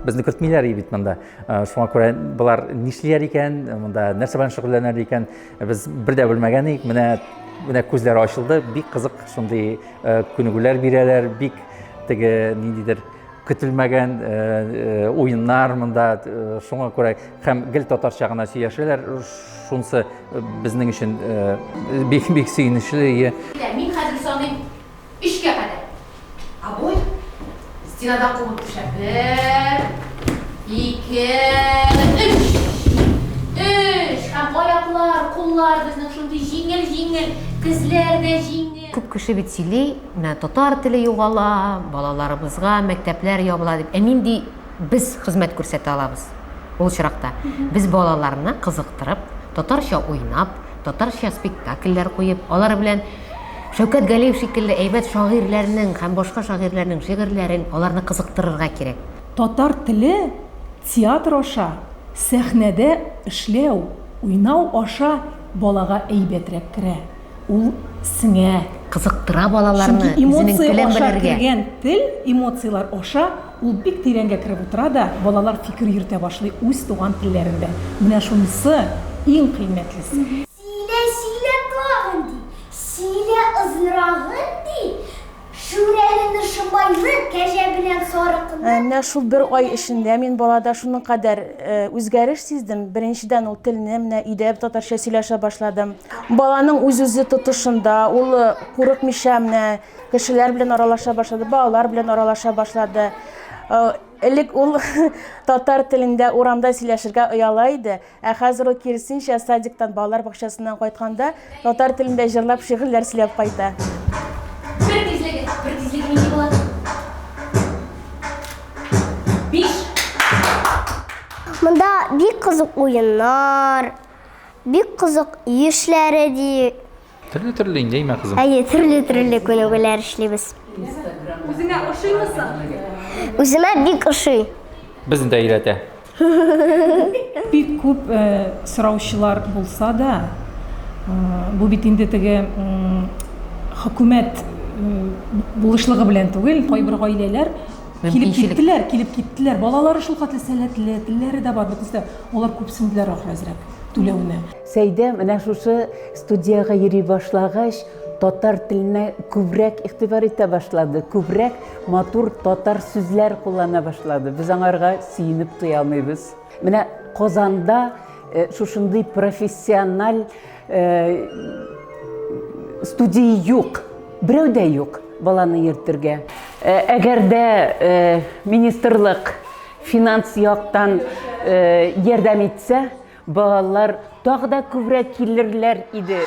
безне көтмиләр бит монда. Шуңа күрә булар нишләр икән, монда нәрсә белән шөгыльләнәр икән, без бер дә белмәгән идек. Менә күзләре ачылды, бик кызык шундый күнегүләр бирәләр, бик теге ниндидер көтелмәгән уеннар монда. Шуңа күрә һәм гел татарча гына сөйләшәләр. Шунысы безнең өчен бик сөенечле. Мин хәзер саныйм 3-кә кадәр. Абой, стенада кубып төшә. 1, 2, 3. Һәм аяклар, куллар безнең шундый җиңел, күзләр дә җиңел. Күп кеше бит сөйли, менә татар теле югала, балаларыбызга мәктәпләр ябыла дип. Нинди без хезмәт күрсәтә алабыз? Ул чиракта без балаларны кызыктырып, татарча уйнап, татарча спектакльләр куеп, алар белән Шәүкәт Галиев шикелле әйбәт шагыйрьләрнең һәм башка шагыйрьләрнең шигырьләрен аларны кызыктырырга кирәк. Татар теле театр аша, сәхнәдә эшләү, уйнау аша балага әйбәтрәк керә. Ул сеңә, Кызыктыра балаларны үзенең телен белергә. Тел, эмоциялар аша ул бик тирәнгә кереп утыра да, балалар фикер йөртә башлый үз туган телләрендә. Менә шунысы иң кыйммәтлесе. Сөйлә тагын ди, сөйлә озынрагын ди. Шүрәле шымайлы кәҗә белән сарыкны. Менә шул бер ай эчендә мин балада шуның кадәр үзгәреш сиздем. Беренчедән ул телне менә өйдә татарча сөйләшә башладым. Баланың үз-үзе тотышында ул курыкмыйча менә кешеләр белән аралаша башлады, балалар белән аралаша башлады. Элек ул татар телендә урамда сөйләшергә ояла иде. Хәзер ул киресенчә садиктан балалар бакчасыннан кайтканда татар телендә җырлап шигырьләр сөйләп кайта. Bir dizligi neydi болады? 5. Монда бик кызык уеннар, бик кызык эшләре ди. Төрле инде әймә кызым. Әйе, төрле күнегүләр эшлибез. Үзеңә ошыймысың? Үземә бик ошый. Безне дә өйрәтә. Бик күп сораучылар булса да, бу бит инде теге хөкүмәт булышлыгы белән түгел, кайбер гаиләләр килеп киттеләр. Балалары шул хәтле сәләтле, телләре дә бар. Битсә, алар күпсенделәр ахрызрак түләүне. Сәйдә менә шушы студияга йөри башлагач, татар теленә күбрәк игътибар итә башлады. Күбрәк матур татар сүзләр куллана башлады. Без аңарга сөенеп туя алмыйбыз. Менә Казанда шушындый профессиональ студия юк. Берәү дә юк баланы йөртергә. Әгәр дә министрлык финанс яктан ярдәм итсә, балалар тагы да күбрәк килерләр иде.